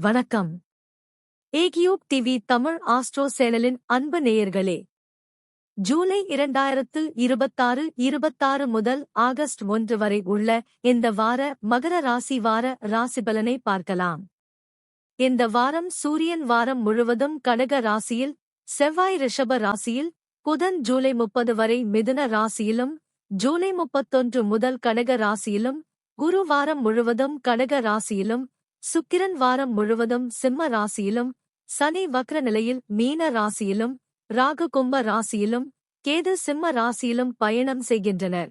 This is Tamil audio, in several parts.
வணக்கம். ஏகியூப் டிவி தமிழ் ஆஸ்ட்ரோ சேனலின் அன்பு நேயர்களே, ஜூலை 2026 முதல் ஆகஸ்ட் 1 வரை உள்ள இந்த வார மகர ராசி வார ராசிபலனை பார்க்கலாம். இந்த வாரம் சூரியன் வாரம் முழுவதும் கடக ராசியில், செவ்வாய் ரிஷப ராசியில், புதன் ஜூலை 30 வரை மிதுன ராசியிலும், ஜூலை 31 முதல் கடக ராசியிலும், குரு வாரம் முழுவதும் கடக ராசியிலும், சுக்கிரன் வாரம் முழுவதும் சிம்ம ராசியிலும், சனி வக்ர நிலையில் மீன ராசியிலும், ராகு கும்ப ராசியிலும், கேது சிம்ம ராசியிலும் பயணம் செய்கின்றனர்.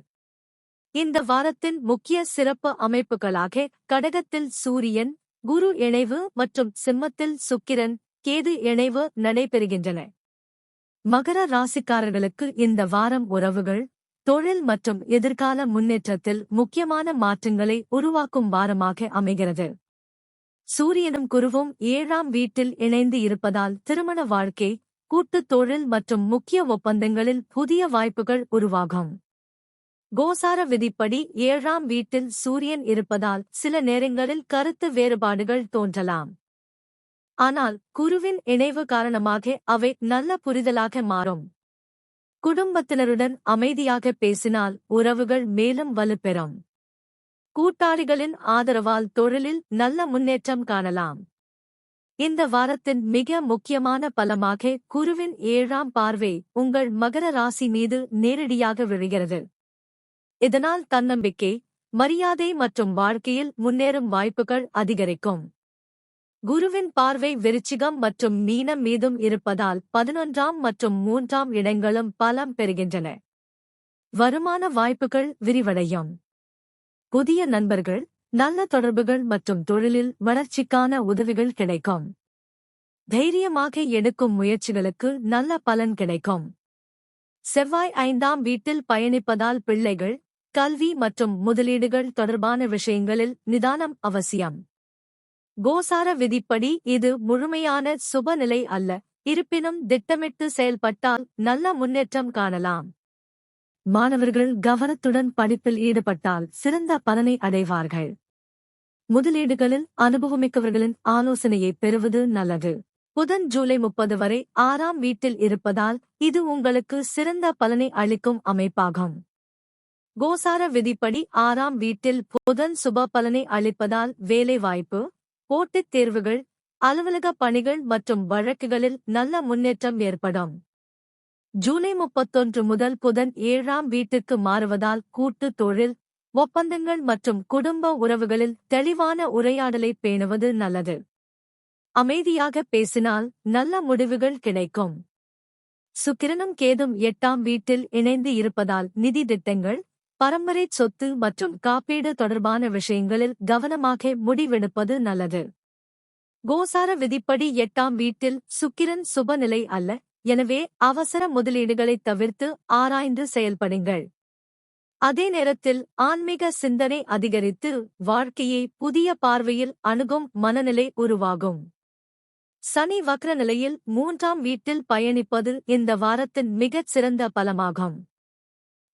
இந்த வாரத்தின் முக்கிய சிறப்பு அமைப்புகளாக கடகத்தில் சூரியன், குரு இணைவு மற்றும் சிம்மத்தில் சுக்கிரன், கேது இணைவு நடைபெறுகின்றன. மகர ராசிக்காரர்களுக்கு இந்த வாரம் உறவுகள், தொழில் மற்றும் எதிர்கால முன்னேற்றத்தில் முக்கியமான மாற்றங்களை உருவாக்கும் வாரமாக அமைகிறது. சூரியனும் குருவும் 7ஆம் வீட்டில் இணைந்து இருப்பதால் திருமண வாழ்க்கை, கூட்டுத் தொழில் மற்றும் முக்கிய ஒப்பந்தங்களில் புதிய வாய்ப்புகள் உருவாகும். கோசார விதிப்படி 7ஆம் வீட்டில் சூரியன் இருப்பதால் சில நேரங்களில் கருத்து வேறுபாடுகள் தோன்றலாம். ஆனால் குருவின் இணைவு காரணமாக அவை நல்ல புரிதலாக மாறும். குடும்பத்தினருடன் அமைதியாக பேசினால் உறவுகள் மேலும் வலுப்பெறும். கூட்டாளிகளின் ஆதரவால் தொழிலில் நல்ல முன்னேற்றம் காணலாம். இந்த வாரத்தின் மிக முக்கியமான பலமாக குருவின் 7ஆம் பார்வை உங்கள் மகர ராசி மீது நேரடியாக விழுகிறது. இதனால் தன்னம்பிக்கை, மரியாதை மற்றும் வாழ்க்கையில் முன்னேறும் வாய்ப்புகள் அதிகரிக்கும். குருவின் பார்வை விருச்சிகம் மற்றும் மீனம் மீதும் இருப்பதால் 11ஆம் மற்றும் 3ஆம் இடங்களும் பலம் பெறுகின்றன. வருமான வாய்ப்புகள் விரிவடையும். புதிய நண்பர்கள், நல்ல தொடர்புகள் மற்றும் தொழிலில் வளர்ச்சிக்கான உதவிகள் கிடைக்கும். தைரியமாக எடுக்கும் முயற்சிகளுக்கு நல்ல பலன் கிடைக்கும். செவ்வாய் 5ஆம் வீட்டில் பயணிப்பதால் பிள்ளைகள், கல்வி மற்றும் முதலீடுகள் தொடர்பான விஷயங்களில் நிதானம் அவசியம். கோசார விதிப்படி இது முழுமையான சுபநிலை அல்ல, இருப்பினும் திட்டமிட்டு செயல்பட்டால் நல்ல முன்னேற்றம் காணலாம். மாணவர்கள் கவனத்துடன் படிப்பில் ஈடுபட்டால் சிறந்த பலனை அடைவார்கள். முதலீடுகளில் அனுபவமிக்கவர்களின் ஆலோசனையை பெறுவது நல்லது. புதன் ஜூலை 30 வரை 6ஆம் வீட்டில் இருப்பதால் இது உங்களுக்கு சிறந்த பலனை அளிக்கும் அமைப்பாகும். கோசார விதிப்படி 6ஆம் வீட்டில் புதன் சுப பலனை அளிப்பதால் வேலைவாய்ப்பு, போட்டித் தேர்வுகள், அலுவலக பணிகள் மற்றும் வழக்குகளில் நல்ல முன்னேற்றம் ஏற்படும். ஜூலை 31 முதல் புதன் 7ஆம் வீட்டிற்கு மாறுவதால் கூட்டு தொழில், ஒப்பந்தங்கள் மற்றும் குடும்ப உறவுகளில் தெளிவான உரையாடலை பேணுவது நல்லது. அமைதியாக பேசினால் நல்ல முடிவுகள் கிடைக்கும். சுக்கிரனும் கேதும் 8ஆம் வீட்டில் இணைந்து இருப்பதால் நிதி திட்டங்கள், பரம்பரை சொத்து மற்றும் காப்பீடு தொடர்பான விஷயங்களில் கவனமாக முடிவெடுப்பது நல்லது. கோசார விதிப்படி 8ஆம் வீட்டில் சுக்கிரன் சுபநிலை அல்ல, எனவே அவசர முதலீடுகளைத் தவிர்த்து ஆராய்ந்து செயல்படுங்கள். அதே நேரத்தில் ஆன்மீக சிந்தனை அதிகரித்து வாழ்க்கையை புதிய பார்வையில் அணுகும் மனநிலை உருவாகும். சனி வக்ர நிலையில் 3ஆம் வீட்டில் பயணிப்பது இந்த வாரத்தின் மிகச் சிறந்த பலமாகும்.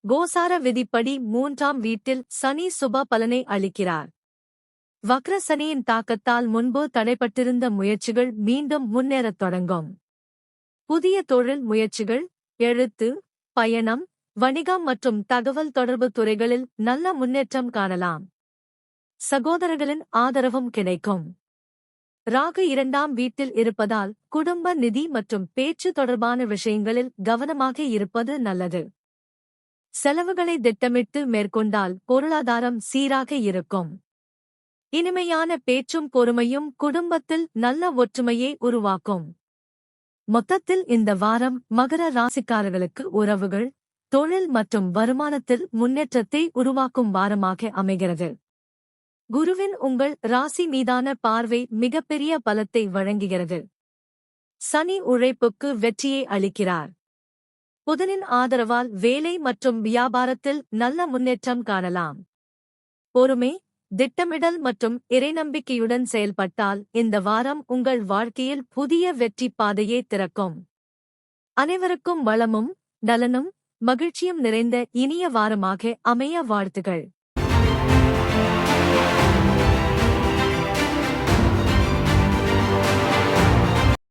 கோசார விதிப்படி 3ஆம் வீட்டில் சனி சுப பலனை அளிக்கிறார். வக்ர சனியின் தாக்கத்தால் முன்பு தடைப்பட்டிருந்த முயற்சிகள் மீண்டும் முன்னேறத் தொடங்கும். புதிய தொழில் முயற்சிகள், எழுத்து, பயணம், வணிகம் மற்றும் தகவல் தொடர்பு துறைகளில் நல்ல முன்னேற்றம் காணலாம். சகோதரர்களின் ஆதரவும் கிடைக்கும். ராகு 2ஆம் வீட்டில் இருப்பதால் குடும்ப நிதி மற்றும் பேச்சு தொடர்பான விஷயங்களில் கவனமாக இருப்பது நல்லது. செலவுகளை திட்டமிட்டு மேற்கொண்டால் பொருளாதாரம் சீராக இருக்கும். இனிமையான பேச்சும் பொறுமையும் குடும்பத்தில் நல்ல ஒற்றுமையை உருவாக்கும். மொத்தத்தில் இந்த வாரம் மகர ராசிக்காரர்களுக்கு உறவுகள், தொழில் மற்றும் வருமானத்தில் முன்னேற்றத்தை உருவாக்கும் வாரமாக அமைகிறது. குருவின் உங்கள் ராசி மீதான பார்வை மிகப்பெரிய பலத்தை வழங்குகிறது. சனி உழைப்புக்கு வெற்றியை அளிக்கிறார். புதனின் ஆதரவால் வேலை மற்றும் வியாபாரத்தில் நல்ல முன்னேற்றம் காணலாம். பொறுமை, திட்டமிடல் மற்றும் இறைநம்பிக்கையுடன் செயல்பட்டால் இந்த வாரம் உங்கள் வாழ்க்கையில் புதிய வெற்றி பாதையை திறக்கும். அனைவருக்கும் வளமும் நலனும் மகிழ்ச்சியும் நிறைந்த இனிய வாரமாக அமைய வாழ்த்துகள்.